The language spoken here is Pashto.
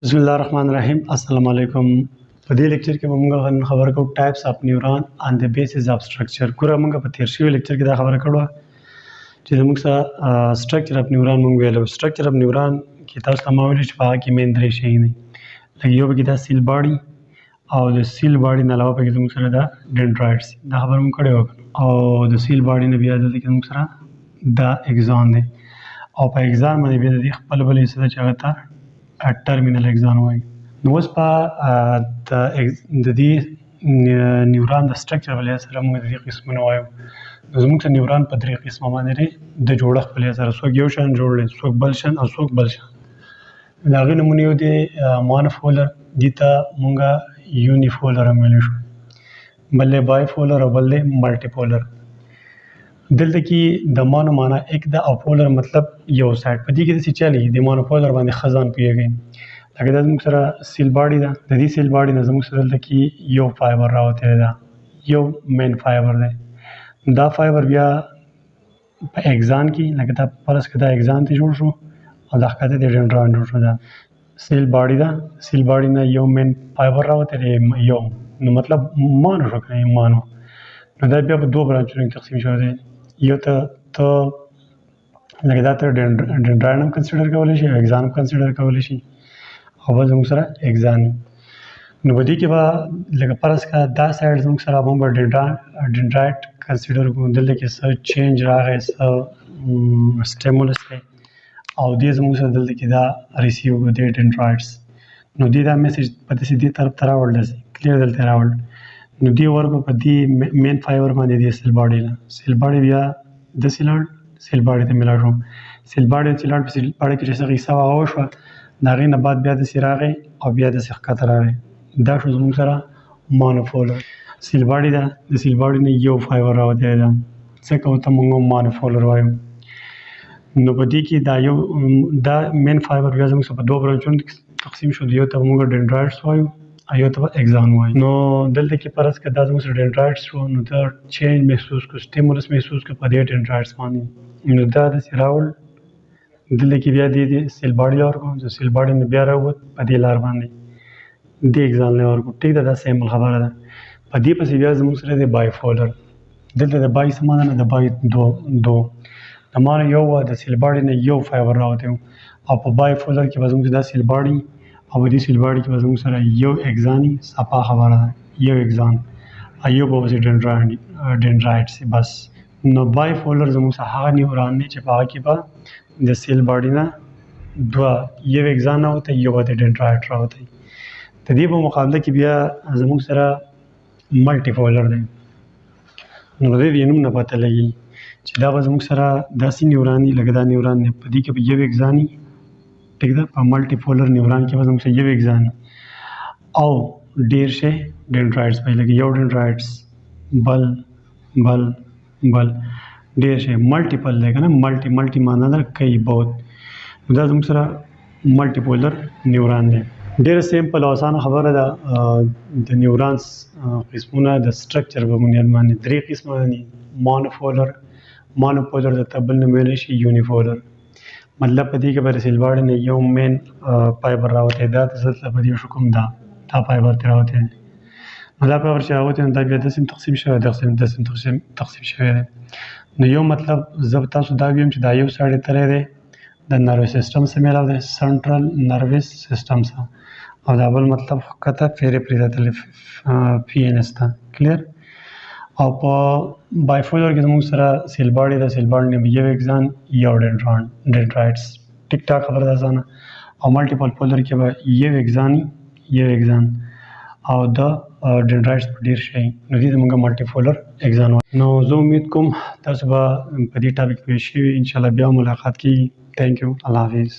بسم الله الرحمن الرحیم. السلام علیکم. په دې لیکچر کې موږ خبرې کوو ټایپس اف نیورون ان د بیسس اف سټرکچر. ګوره موږ په تیر شوي لیکچر کې دا خبره کړو چې زموږ سره سټرکچر اف نیورون موږ ویلو. سټرکچر اف نیورون کې تاسو ته ما ویلي چې په هغه کې مین درې شی دي. لکه یو پکې دا سیل باډي او د سیل باډي نه علاوه پکې زموږ سره دا ډنډرایټس دا خبره موږ کړې وه، او د سیل باډي نه بیا دلته کې زموږ سره دا اګزان دی، او په اګزان باندې بیا د دې خپل بل حصه ده چې هغه ته ټرمینل اګزان وایي. نو اوس په د دې نیورون د سټرکچر په لحاظ سره موږ د دې قسمونه وایو. نو زموږ سره نیورون په درې قسمه باندې دی د جوړښت په لحاظ سره، څوک یو شان جوړ دی، څوک بل شان او څوک بل شان. د هغې نمونې یو دی مونوفولر، دې ته موږ یونیفولر هم ویلی شو، بل دی بایفولر او بل دی ملټیپولر. دلته کې د مانو معنا ایک ده او پولر مطلب یو سایډ. په دې کې داسې چلي د مونوپولر باندې ښه ځان پوهېږئ. لکه دا زموږ سره سیل باډي ده، د دې سیل باډي نه زموږ سره دلته کې یو فایبر راوتی ده، یو مین فایبر دی. دا فایبر بیا په اګزان کې، لکه دا فرض کړه دا اګزان ته جوړ شو او دا ښکته د ډنډران جوړ شو. دا سیل باډي ده، سیل باډي نه یو مین فایبر راوتی دی یو، نو مطلب مانو شو که مانو. نو دا بیا په دوه برانچونو کې تقسیم شوی دی. یو ته لکه دا ته ډنډرایډ هم کنسیډر کولی شي او اګزان هم کنسیډر کولی شي، او بل زموږ سره اګزان. نو په دې کې به لکه فرض کړه دا سایډ زموږ سره موږ به ډنډرایډ کنسیډر کوو. دلته کې څه چینج راغی، څه سټیمولس دی، او دې زموږ سره دلته کې دا ریسیو کوو د ډنډرایډس. نو دې دا میسج په داسې دې طرف ته راوړل، داسې کلیر دلته راوړل. نو دې ورکو په دې مین فایبر باندې دې سیل باډي له سیل باډي بیا داسې لاړ سیل باډي ته مې لاړ شو. سیل باډي چې لاړ په سیل باډي کې چې څه قیصه وه هغه وشوه، د هغې نه بعد بیا داسې راغی او بیا داسې ښکته راغی. دا شو زموږ سره مونوفولر. سیل باډي ده، د سیل باډي نه یو فایبر راوتی ده، ځکه ورته موږ مونوفولر وایو. نو په دې کې دا یو دا مین فایبر بیا زموږ سره په دوه برانچونو کې تقسیم شو. یو ته موږ ډنډرایډس وایو او یو ته به اګزان وایو. نو دلته کې فرض کړه دا زموږ سره ډنډرایډس شو، نو دا چینج محسوس کړو، سټیمولس محسوس کړو په دې ډنډرایډس باندې. نو دا داسې راوړل، دلته کې بیا دې سیل باډي له ورکړو، د سیل باډي نه بیا راووت په دې لار باندې دې اګزان له ورکړو. ټیک ده، دا سیمپل خبره ده. په دې پسې بیا زموږ سره دی بایفولر. دلته د بای څه مانا نه، د بای دو د مانا یو وه، د سیل باډي نه یو فایبر راوتی و، او په بایفولر کې به زموږ دا سیل باډي او په دې سیل باډي کې به زموږ سره یو اګزاني، صفا خبره ده، یو اګزان او یو به پسې ډنډرایډس بس. نو بایفولر زموږ سره هغه نیورون دی چې په هغه کې به د سیل باډي نه دوه، یو اګزان راوتی، یو به د ډنډرایډ راوتی. د دې په مقابله کې بیا زموږ سره ملټیفولر دی. نو د دې نوم نه پته لګي چې دا به زموږ سره داسې نیورون دي لکه دا نیورون دی، په دې کې به یو اګزاني، ټیک ده. په ملټیفولر نیورون کې به زموږ سره یو اګزاني او ډېر شی ډنډرایډس به لکه یو ډنډرایډس، بل ډېر شی. ملټیپل دی که نه، ملټي معنا ده کوي، بہت. دا زموږ سره ملټیپولر نیورون دی. ډېره سیمپل او اسانه خبره ده. د نیورونز قسمونه د سټرکچر په بنیاد باندې درې قسمه دي: مونوپولر د ته بل نوم ویلی شي یونیفولر. مطلب په دې کې به د سیل باډي نه یو مین فایبر راوتی، دا دلته په دې شو کوم دا فایبر ترې راوتی دی. نو دا فایبر چې راوتی دی دا بیا داسې تقسیم شوی، داسې تقسیم شوی دی. نو یو مطلب زه تاسو دا ویم چې دا یو سایډ یې تللی دی د نروس سیسټم سره میلاو دی، سنټرل نروس سیسټم سره، او دا بل مطلب ښکته پیریفري ته تللی، پی این ایس ته. کلیر. او په بایفولر کې زموږ سره سیل باډي ده، سیل باډي نه یو اګزان، یو ډنډرایډس. ټیک ټاک خبره ده، اسانه. او ملټیپل پولر کې به یو اګزاني، یو اګزان او د ډنډرایډس په ډېر شی. نو دې ته موږ ملټیپولر اګزان وایو. نو زه امید کوم تاسو به په دې ټاپک پوه شوي. انشاءالله بیا ملاقات کېږي. تھینک یو. الله حافظ.